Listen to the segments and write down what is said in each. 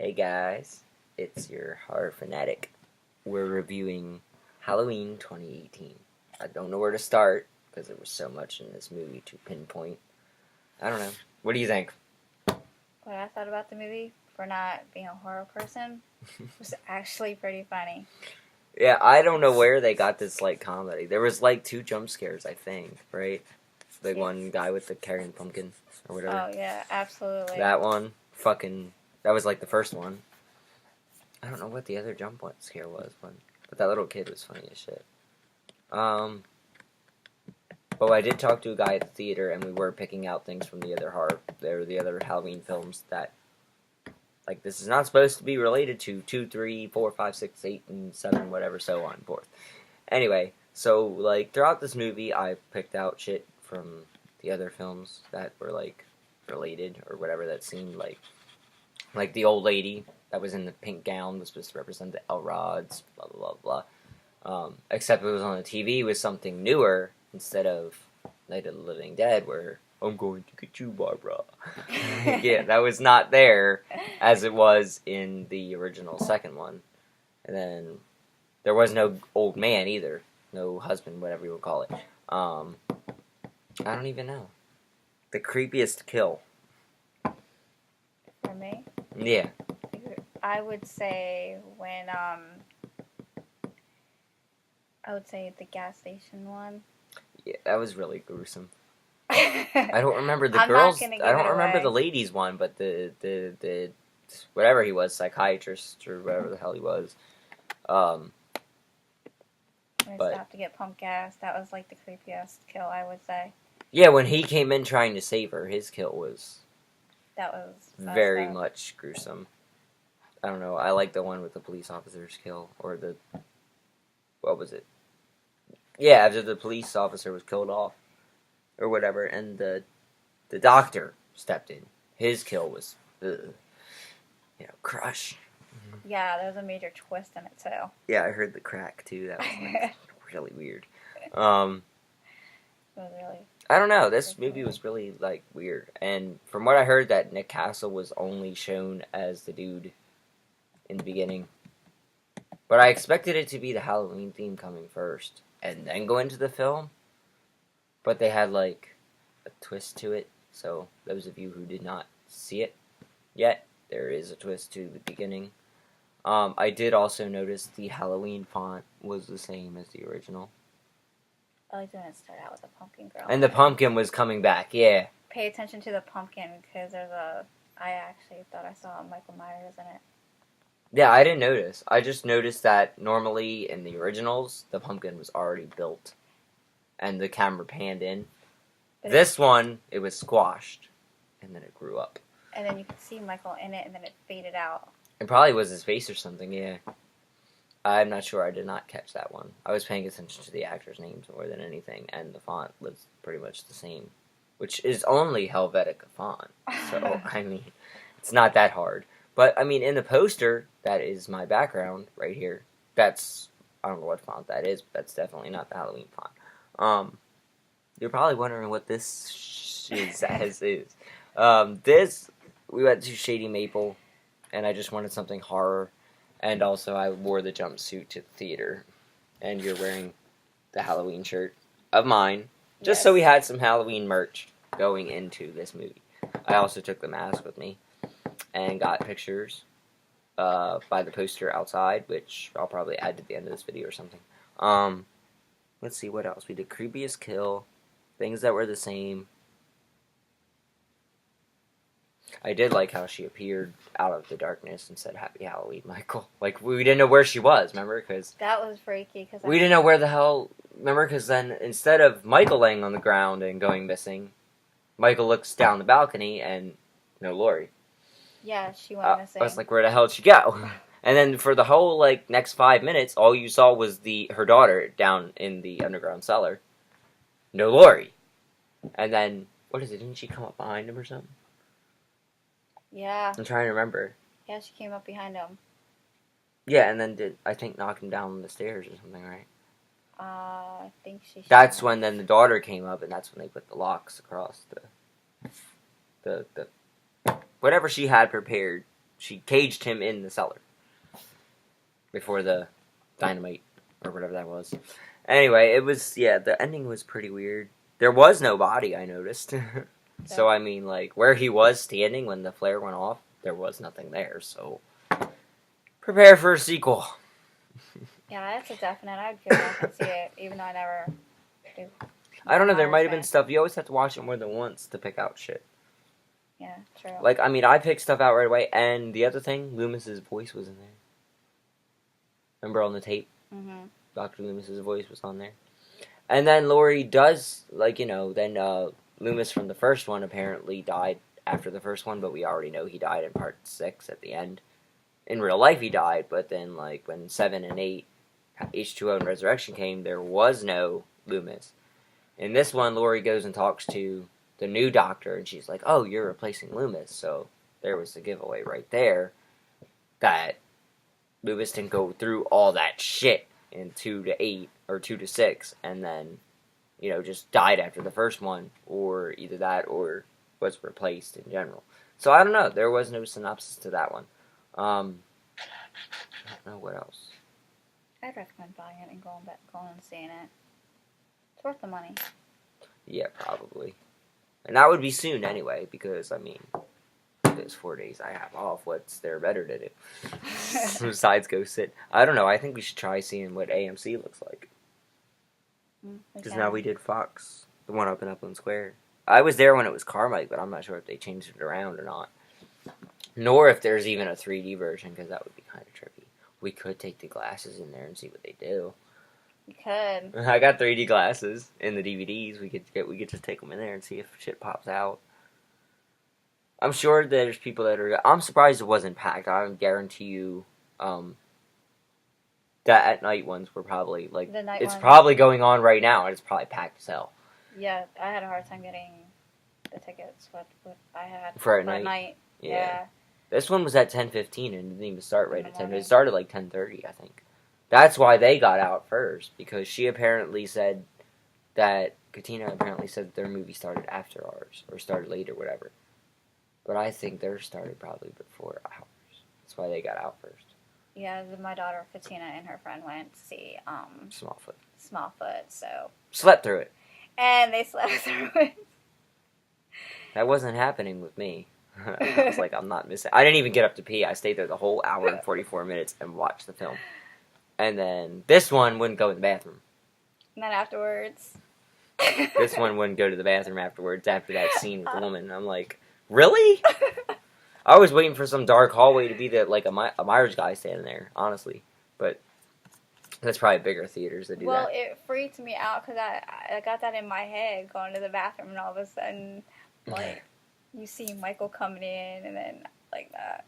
Hey guys, it's your horror fanatic. We're reviewing Halloween 2018. I don't know where to start because there was so much in this movie to pinpoint. I don't know. What do you think? What I thought about the movie, for not being a horror person, was actually pretty funny. Yeah, I don't know where they got this comedy. There was two jump scares, I think, right? The one guy with the carrying pumpkin or whatever. Oh yeah, absolutely. That one, that was the first one. I don't know what the other jump scare was, but that little kid was funny as shit. But I did talk to a guy at the theater, and we were picking out things from the other Halloween films that, this is not supposed to be related to 2, 3, 4, 5, 6, 8, and 7, whatever, so on and forth. Anyway, so, throughout this movie, I picked out shit from the other films that were, related, or whatever, that seemed like the old lady that was in the pink gown was supposed to represent the Elrods, blah, blah, blah, blah. Except it was on the TV with something newer, instead of Night of the Living Dead, where I'm going to get you, Barbara. Yeah, that was not there as it was in the original second one. And then there was no old man either. No husband, whatever you would call it. I don't even know. The creepiest kill. For me? Yeah. I would say when, I would say the gas station one. Yeah, that was really gruesome. I don't remember the I'm girls. not gonna give I don't it remember away. the ladies one, but the whatever he was, psychiatrist or whatever the hell he was. When I But stopped to get pump gas, that was like the creepiest kill, I would say. yeah, when he came in trying to save her, his kill was That was very much gruesome. I don't know. I like the one with the police officer's kill, or what was it? Yeah, after the police officer was killed off, or whatever, and the doctor stepped in. His kill was, crush. Yeah, there was a major twist in it too. Yeah, I heard the crack too. That was really weird. It was really. I don't know. This movie was really weird, and from what I heard, that Nick Castle was only shown as the dude in the beginning. But I expected it to be the Halloween theme coming first, and then go into the film. But they had a twist to it. So those of you who did not see it yet, there is a twist to the beginning. I did also notice the Halloween font was the same as the original. I like when it started out with the pumpkin girl. And the pumpkin was coming back, yeah. Pay attention to the pumpkin, because I actually thought I saw Michael Myers in it. Yeah, I didn't notice. I just noticed that normally in the originals, the pumpkin was already built. And the camera panned in. But This one, it was squashed. And then it grew up. And then you could see Michael in it, and then it faded out. It probably was his face or something, yeah. I'm not sure. I did not catch that one. I was paying attention to the actors' names more than anything, and the font was pretty much the same, which is only Helvetica font. So, I mean, it's not that hard. But, I mean, in the poster, that is my background right here. I don't know what font that is, but that's definitely not the Halloween font. You're probably wondering what this is. We went to Shady Maple, and I just wanted something horror. And also, I wore the jumpsuit to the theater. And you're wearing the Halloween shirt of mine. Just so we had some Halloween merch going into this movie. I also took the mask with me. And got pictures by the poster outside. Which I'll probably add to the end of this video or something. Let's see what else. We did creepiest kill. Things that were the same. I did like how she appeared out of the darkness and said, "Happy Halloween, Michael." We didn't know where she was, remember? Cause that was freaky. We didn't know where the hell... Remember? Because then, instead of Michael laying on the ground and going missing, Michael looks down the balcony and no Laurie. Yeah, she went missing. I was like, where the hell did she go? And then for the whole, next 5 minutes, all you saw was her daughter down in the underground cellar. No Laurie. And then, what is it? Didn't she come up behind him or something? Yeah. I'm trying to remember. Yeah, she came up behind him. Yeah, and then I think knock him down the stairs or something, right? I think she... That's when then the daughter came up, and that's when they put the locks across the whatever she had prepared she caged him in the cellar before the dynamite or whatever that was. Anyway, it was the ending was pretty weird. There was no body, I noticed. So I mean, like where he was standing when the flare went off, there was nothing there. So prepare for a sequel. Yeah, that's a definite. I'd go back and see it, even though I never do. I don't know. There might have been stuff. You always have to watch it more than once to pick out shit. Yeah, true. Like, I mean, I picked stuff out right away. And the other thing, Loomis's voice was in there. Remember on the tape? Mm-hmm. Dr. Loomis's voice was on there. And then Laurie does, like, then Loomis from the first one apparently died after the first one, but we already know he died in part 6 at the end. In real life, he died, but then, like, when 7 and 8, H2O and Resurrection came, there was no Loomis. In this one, Laurie goes and talks to the new doctor, and she's like, oh, you're replacing Loomis. So there was the giveaway right there that Loomis didn't go through all that shit in 2 to 8 or 2 to 6, and then, just died after the first one, or either that or was replaced in general. So I don't know. There was no synopsis to that one. I don't know what else. I'd recommend buying it and going and seeing it. It's worth the money. Yeah, probably. And that would be soon anyway, because, I mean, those 4 days I have off, what's there better to do? Besides go sit. I don't know, I think we should try seeing what AMC looks like. Because now we did Fox, the one up in Upland Square. I was there when it was Carmike, but I'm not sure if they changed it around or not. Nor if there's even a 3D version, because that would be kind of trippy. We could take the glasses in there and see what they do. You could. I got 3D glasses in the DVDs. We could just take them in there and see if shit pops out. I'm sure there's people that are. I'm surprised it wasn't packed. I guarantee you, that at night ones were probably like. The night it's ones. probably going on right now, and it's probably packed as hell. Yeah, I had a hard time getting the tickets. What I had for at night. Yeah. This one was at 10:15 and didn't even start right at 10. It started like 10:30, I think. That's why they got out first, because she apparently said that Katina apparently said that their movie started after ours or started late or whatever. But I think theirs started probably before ours. That's why they got out first. Yeah, my daughter Katina and her friend went to see Smallfoot, so slept through it. And they slept through it. That wasn't happening with me. I was like, I'm not missing. I didn't even get up to pee. I stayed there the whole hour and 44 minutes and watched the film. And then this one wouldn't go in the bathroom. And then afterwards. This one wouldn't go to the bathroom afterwards after that scene with the woman. I'm like, really? I was waiting for some dark hallway to be like a Myers guy standing there, honestly. But that's probably bigger theaters that do that. Well, it freaked me out because I got that in my head going to the bathroom, and all of a sudden, like, you see Michael coming in, and then like that.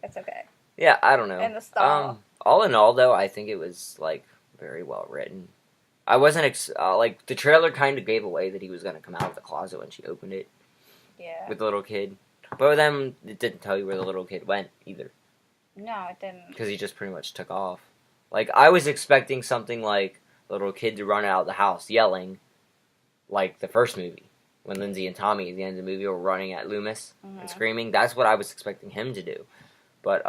It's okay. Yeah, I don't know. And the stall. All in all, though, I think it was like very well written. I wasn't like the trailer kind of gave away that he was gonna come out of the closet when she opened it. Yeah. With the little kid, but then it didn't tell you where the little kid went either. No, it didn't. Because he just pretty much took off. Like I was expecting something like the little kid to run out of the house yelling, like the first movie when Lindsay and Tommy at the end of the movie were running at Loomis and screaming. That's what I was expecting him to do, but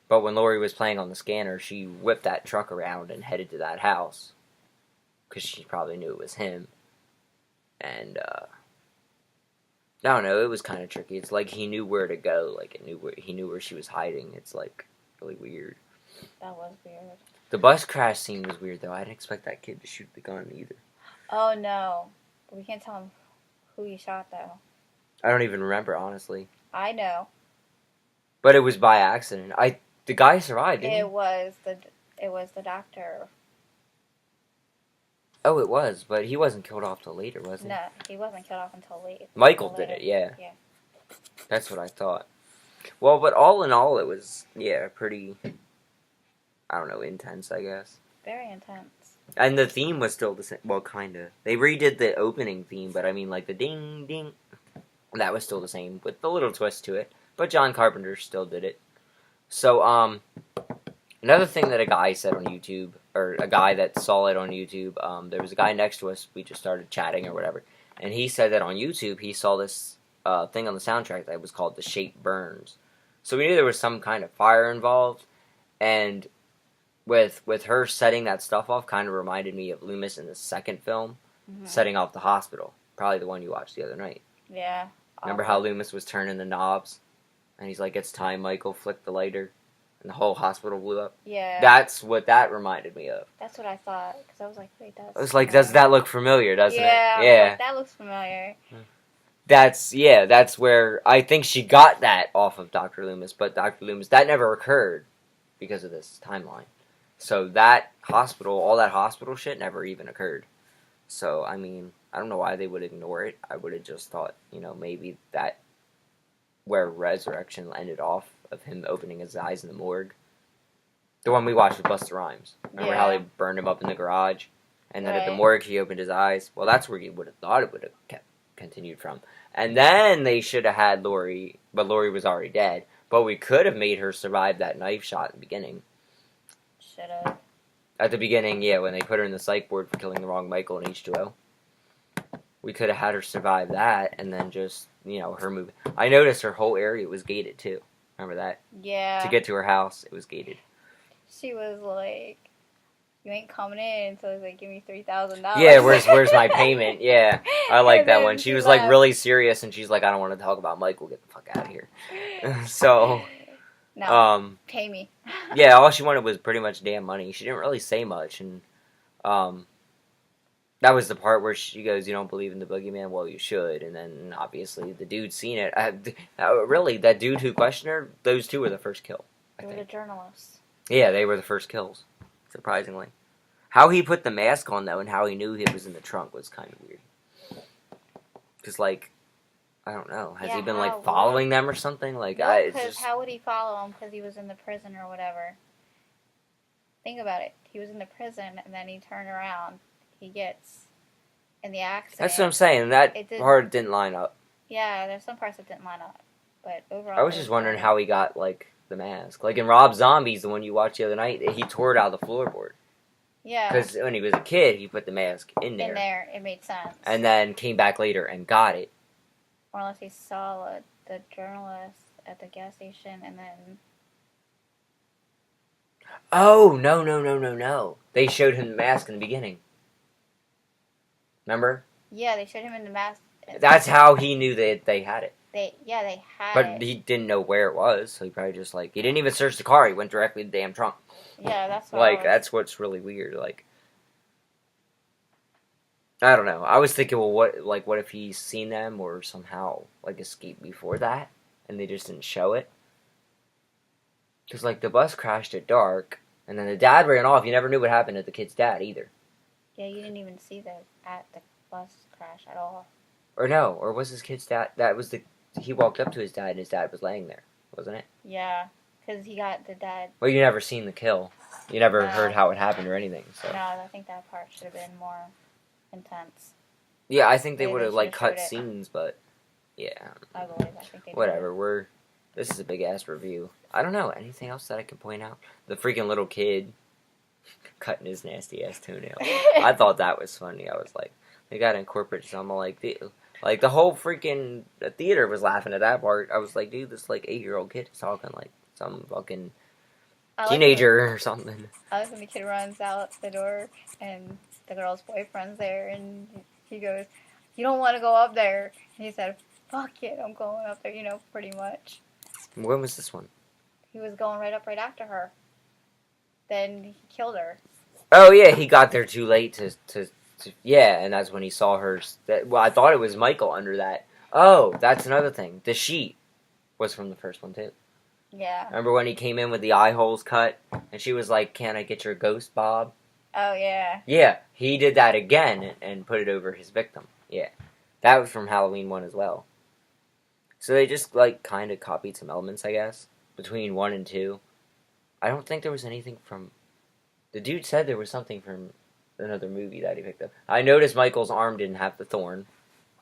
when Laurie was playing on the scanner, she whipped that truck around and headed to that house. Because she probably knew it was him. And, I don't know, it was kind of tricky. It's like he knew where to go. Like, he knew where she was hiding. It's, like, really weird. That was weird. The bus crash scene was weird, though. I didn't expect that kid to shoot the gun, either. Oh, no. We can't tell him who he shot, though. I don't even remember, honestly. I know. But it was by accident. The guy survived, didn't he? It was the doctor. Oh, it was, but he wasn't killed off till later, was he? No, he wasn't killed off until late. Michael did it, yeah. Yeah. That's what I thought. Well, but all in all, it was, pretty, I don't know, intense, I guess. Very intense. And the theme was still the same, well, kind of. They redid the opening theme, but I mean, like, the ding, ding, that was still the same, with a little twist to it. But John Carpenter still did it. So, another thing that a guy said on YouTube, or a guy that saw it on YouTube, there was a guy next to us, we just started chatting or whatever, and he said that on YouTube he saw this thing on the soundtrack that was called "The Shape Burns," so we knew there was some kind of fire involved, and with her setting that stuff off, kind of reminded me of Loomis in the second film, setting off the hospital. Probably the one you watched the other night. Yeah. Remember how Loomis was turning the knobs, and he's like, "It's time, Michael. Flick the lighter," and the whole hospital blew up. Yeah. That's what that reminded me of. That's what I thought, because I was like, wait, that's... I was like, does that look familiar, doesn't it? Yeah. Like, that looks familiar. That's where I think she got that off of Dr. Loomis, but Dr. Loomis, that never occurred because of this timeline. So that hospital, all that hospital shit never even occurred. So, I mean, I don't know why they would ignore it. I would have just thought, maybe that where Resurrection ended off, of him opening his eyes in the morgue. The one we watched with Busta Rhymes. Remember how they burned him up in the garage? And then at the morgue, he opened his eyes. Well, that's where you would have thought it would have continued from. And then they should have had Lori, but Lori was already dead. But we could have made her survive that knife shot in the beginning. Should have. At the beginning, yeah, when they put her in the psych ward for killing the wrong Michael in H2O. We could have had her survive that, and then just, her move. I noticed her whole area was gated, too. Remember that? Yeah. To get to her house, it was gated. She was like, you ain't coming in, so I was like, give me $3,000. Yeah, where's my payment? Yeah, I like that one. She was like really serious, and she's like, I don't want to talk about Michael. Get the fuck out of here. So, no, pay me. Yeah, all she wanted was pretty much damn money. She didn't really say much, and that was the part where she goes, "You don't believe in the boogeyman? Well, you should." And then obviously the dude seen it. Really, that dude who questioned her, those two were the first kill. They were the journalists. Yeah, they were the first kills. Surprisingly. How he put the mask on, though, and how he knew it was in the trunk was kind of weird. Because, like, I don't know. Has he been, like, following them or something? Like, no, because how would he follow them? Because he was in the prison or whatever. Think about it. He was in the prison, and then he turned around. He gets in the accident. That's what I'm saying. That part didn't line up. Yeah, there's some parts that didn't line up. But overall... I was just wondering how he got, like, the mask. Like, in Rob Zombie's, the one you watched the other night, he tore it out of the floorboard. Yeah. Because when he was a kid, he put the mask in there. In there, it made sense. And then came back later and got it. Or unless he saw the journalist at the gas station and then... Oh, no. They showed him the mask in the beginning. Remember? Yeah, they showed him in the mask. That's how he knew that they had it. They had but it. But he didn't know where it was, so he probably just, like... He didn't even search the car. He went directly to the damn trunk. Yeah, that's what like, that's what's really weird. Like, I don't know. I was thinking, well, what if he's seen them or somehow, like, escaped before that, and they just didn't show it? Because, like, the bus crashed at dark, and then the dad ran off. You never knew what happened to the kid's dad, either. Yeah, you didn't even see the bus crash at all. Or no, or was his kid's dad... That was the... He walked up to his dad, and his dad was laying there, wasn't it? Yeah. Because he got the dad... Well, you never seen the kill. You never heard how it happened or anything. So. No, I think that part should have been more intense. Yeah, I think they would have, like, cut scenes, but... Yeah. I think they whatever, This is a big-ass review. I don't know. Anything else that I can point out? The freaking little kid cutting his nasty-ass toenail. I thought that was funny. I was like... They got to incorporate some, like... the whole freaking theater was laughing at that part. I was like, dude, this, like, 8-year-old kid is talking like... Some fucking teenager or something. I like when the kid runs out the door and the girl's boyfriend's there and he goes, you don't want to go up there. And he said, fuck it, I'm going up there, pretty much. When was this one? He was going right after her. Then he killed her. Oh, yeah, he got there too late to yeah, and that's when he saw her. Well, I thought it was Michael under that. Oh, that's another thing. The sheet was from the first one, too. Yeah. Remember when he came in with the eye holes cut, and she was like, "Can I get your ghost, Bob?" Oh, yeah. Yeah, he did that again and put it over his victim. Yeah. That was from Halloween 1 as well. So they just, like, kind of copied some elements, I guess, between 1 and 2. I don't think there was anything from... The dude said there was something from another movie that he picked up. I noticed Michael's arm didn't have the thorn.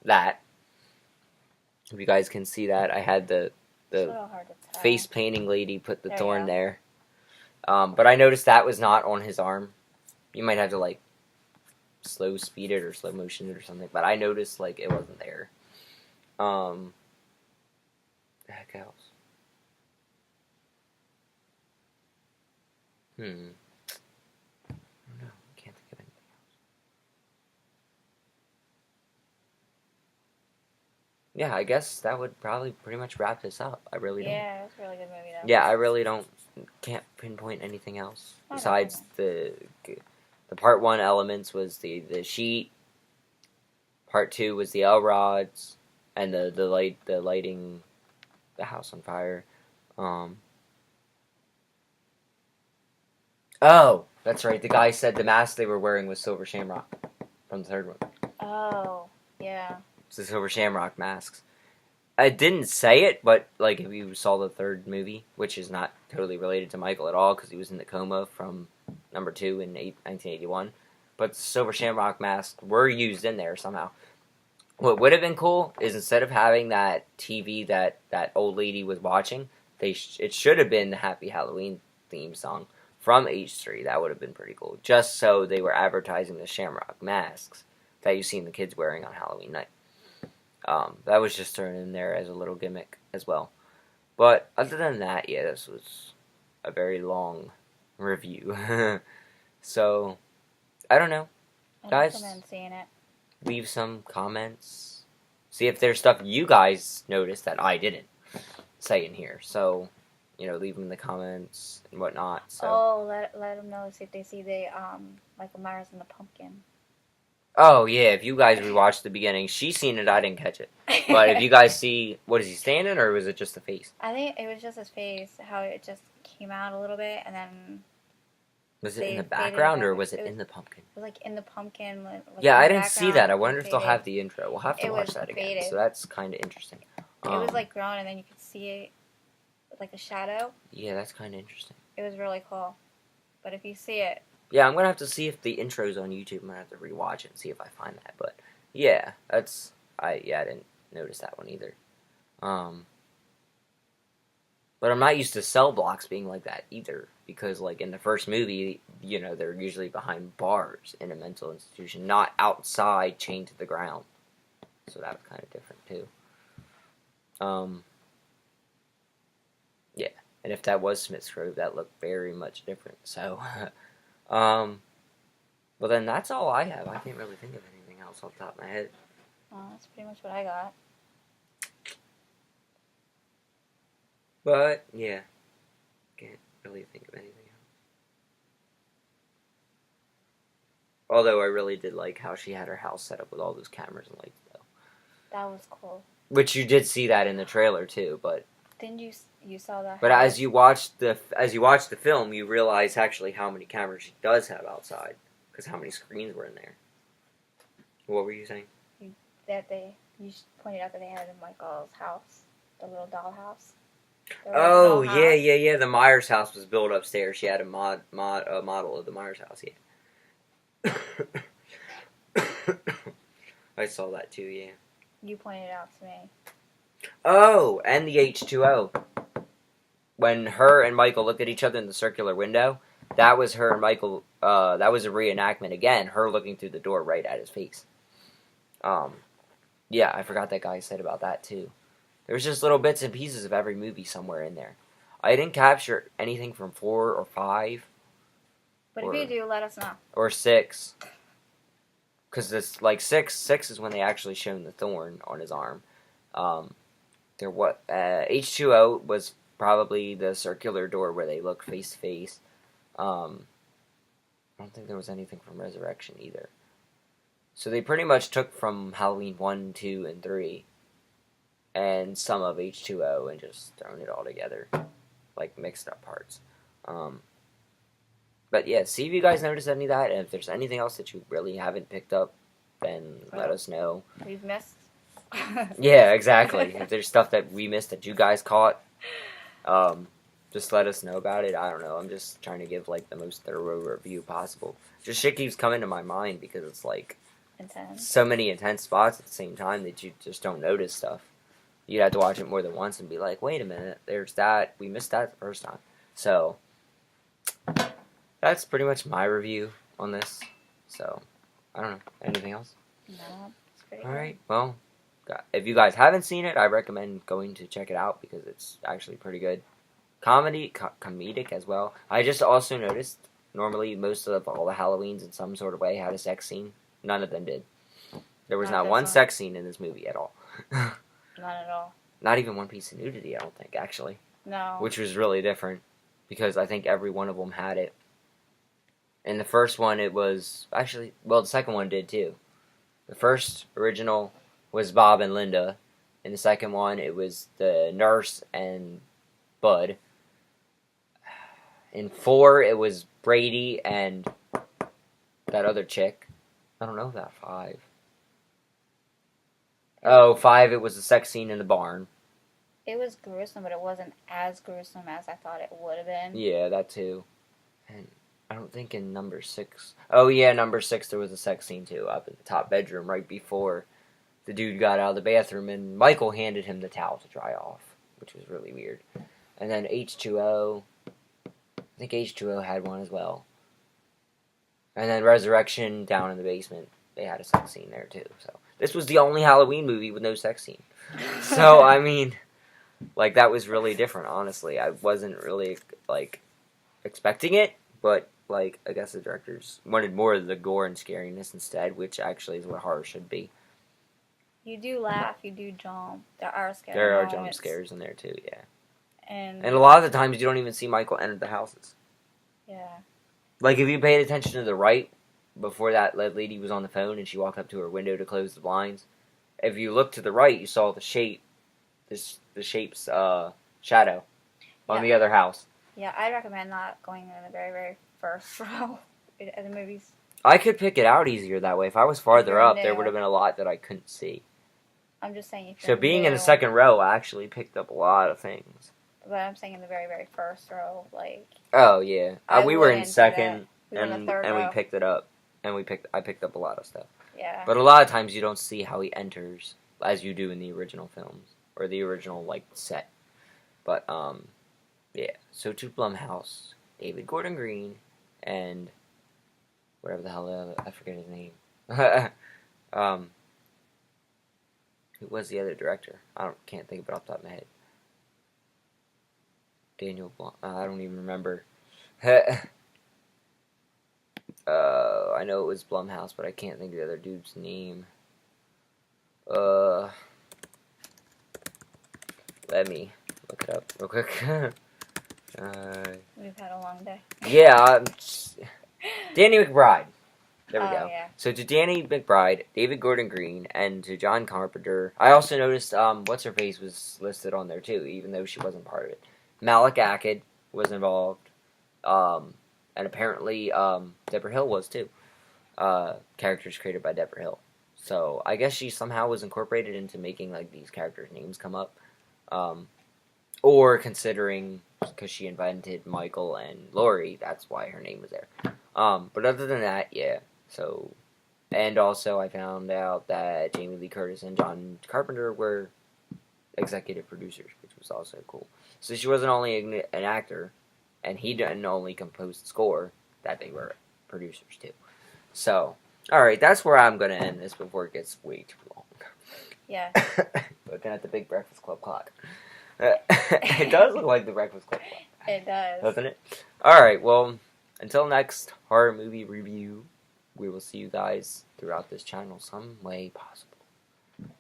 That. If you guys can see that, I had the face painting lady put the thorn there. But I noticed that was not on his arm. You might have to, like, slow speed it or slow motion it or something. But I noticed, like, it wasn't there. The heck else? I don't know. Can't think of anything. Yeah, I guess that would probably pretty much wrap this up. I really don't. Yeah, it's a really good movie though. Yeah, I really can't pinpoint anything else I don't besides the part one elements was the sheet. Part two was the L rods and the lighting the house on fire. Oh, that's right. The guy said the mask they were wearing was Silver Shamrock from the third one. Oh, yeah. It's the Silver Shamrock masks. I didn't say it, but like if you saw the third movie, which is not totally related to Michael at all because he was in the coma from number 2 in 1981, but the Silver Shamrock masks were used in there somehow. What would have been cool is instead of having that TV that old lady was watching, it should have been the Happy Halloween theme song from H3. That would have been pretty cool. Just so they were advertising the Shamrock masks that you've seen the kids wearing on Halloween night. That was just thrown in there as a little gimmick as well. But other than that, yeah, this was a very long review. So, I don't know. I Guys, recommend seeing it. Leave some comments. See if there's stuff you guys noticed that I didn't say in here. So, leave them in the comments and whatnot. So. Oh, let them know if they see the Michael Myers and the pumpkin. Oh, yeah, if you guys rewatched the beginning, she's seen it, I didn't catch it. But if you guys see, what is he standing, or was it just the face? I think it was just his face, how it just came out a little bit, and then... Was it in the background, or was it in the pumpkin? It was like in the pumpkin. Like yeah, I didn't see that. I wonder if they'll have the intro. We'll have to watch that again. Faded. So that's kind of interesting. It was like grown, and then you could see it like a shadow. Yeah, that's kind of interesting. It was really cool. But if you see it... Yeah, I'm going to have to see if the intro's on YouTube. I'm going to have to rewatch it and see if I find that. But, yeah, I didn't notice that one either. But I'm not used to cell blocks being like that either. Because, like, in the first movie, they're usually behind bars in a mental institution, not outside chained to the ground. So that was kind of different, too. Yeah. And if that was Smith's Grove, that looked very much different. So, well, then that's all I have. I can't really think of anything else off the top of my head. That's pretty much what I got. But, yeah. Can't really think of anything else. Although I really did like how she had her house set up with all those cameras and lights, though. That was cool. Which you did see that in the trailer, too, but... Didn't you saw that? But as you watch the film, you realize actually how many cameras she does have outside, because how many screens were in there. What were you saying? You pointed out that they had in Michael's house, the little dollhouse. Oh yeah. The Myers house was built upstairs. She had a model of the Myers house. Yeah. I saw that too. Yeah. You pointed it out to me. Oh, and the H2O. When her and Michael look at each other in the circular window, that was her and Michael, that was a reenactment again, her looking through the door right at his face. Yeah, I forgot that guy said about that too. There's just little bits and pieces of every movie somewhere in there. I didn't capture anything from 4 or 5. But if you do, let us know. Or 6. Because this, like, 6 is when they actually shown the thorn on his arm. H2O was probably the circular door where they look face to face. I don't think there was anything from Resurrection either. So they pretty much took from Halloween 1, 2, and 3, and some of H2O and just thrown it all together, like mixed up parts. But yeah, see if you guys notice any of that, and if there's anything else that you really haven't picked up, then let us know. We've missed. Yeah, exactly. If there's stuff that we missed that you guys caught, just let us know about it. I don't know. I'm just trying to give like the most thorough review possible. Just shit keeps coming to my mind because it's like intense. So many intense spots at the same time that you just don't notice stuff. You'd have to watch it more than once and be like, wait a minute, there's that. We missed that the first time. So that's pretty much my review on this. So I don't know. Anything else? No, it's pretty All good. right. Well, If you guys haven't seen it, I recommend going to check it out because it's actually pretty good. Comedic as well. I just also noticed normally most of all the Halloweens in some sort of way had a sex scene. None of them did. There was not one sex scene in this movie at all. Not at all. Not even one piece of nudity, I don't think, actually. No. Which was really different because I think every one of them had it. In the first one, it was actually, well, the second one did too. The first original was Bob and Linda. In the second one, it was the nurse and Bud. In 4, it was Brady and that other chick. I don't know that 5. Oh, 5, it was the sex scene in the barn. It was gruesome, but it wasn't as gruesome as I thought it would have been. Yeah, that too. And I don't think in number 6. Oh, yeah, number 6, there was a sex scene too, up in the top bedroom right before the dude got out of the bathroom, and Michael handed him the towel to dry off, which was really weird. And then H2O, I think H2O had one as well. And then Resurrection down in the basement, they had a sex scene there too. So this was the only Halloween movie with no sex scene. So, I mean, like, that was really different, honestly. I wasn't really, like, expecting it, but, like, I guess the directors wanted more of the gore and scariness instead, which actually is what horror should be. You do laugh, you do jump. There are scary There are moments. jump scares in there too, yeah. And a lot of the times you don't even see Michael enter the houses. yeah. Like, if you paid attention to the right, before that lady was on the phone and she walked up to her window to close the blinds, if you looked to the right, you saw the shape's shadow on the other house. Yeah, I'd recommend not going in the very, very first row of the movies. I could pick it out easier that way. If I was farther You're up, new. there would have been a lot that I couldn't see. I'm just saying if So you're being new, in the second row, I actually picked up a lot of things. But I'm saying in the very, very first row, like... Oh, yeah. We were in second, we were in the third and row. we picked it up. And I picked up a lot of stuff. Yeah. But a lot of times you don't see how he enters as you do in the original films. Or the original, like, set. But, yeah. So to Blumhouse, David Gordon Green, and whatever the hell, I forget his name. Who was the other director? Can't think of it off the top of my head. Daniel Blum. I don't even remember. I know it was Blumhouse, but I can't think of the other dude's name. Let me look it up real quick. We've had a long day. Yeah, Danny McBride. There we go. Yeah. So to Danny McBride, David Gordon Green, and to John Carpenter. I also noticed what's-her-face was listed on there too, even though she wasn't part of it. Malik Akkad was involved. And apparently Deborah Hill was too. Characters created by Deborah Hill. So I guess she somehow was incorporated into making like these characters' names come up. Or considering, because she invented Michael and Laurie, that's why her name was there. But other than that, yeah. So, and also I found out that Jamie Lee Curtis and John Carpenter were executive producers, which was also cool. So she wasn't only an actor, and he didn't only compose the score, that they were producers too. So, alright, that's where I'm going to end this before it gets way too long. Yeah. Looking at the big Breakfast Club clock. It does look like the Breakfast Club clock. It does. Doesn't it? Alright, well, until next horror movie review, we will see you guys throughout this channel some way possible.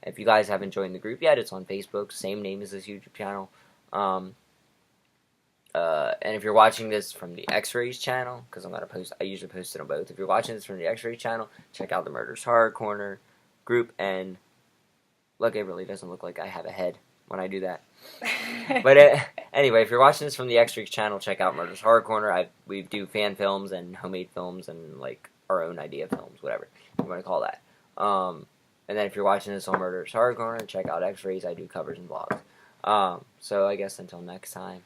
If you guys haven't joined the group yet, it's on Facebook, same name as this YouTube channel. And if you're watching this from the X-Rays channel, because I usually post it on both. If you're watching this from the X-Rays channel, check out the Murders Horror Corner group. And look, it really doesn't look like I have a head when I do that. But anyway, if you're watching this from the X-Rays channel, check out Murders Horror Corner. We do fan films and homemade films and like our own idea films, whatever you want to call that. And then if you're watching this on Murders Horror Corner, check out X-Rays. I do covers and vlogs. So I guess until next time.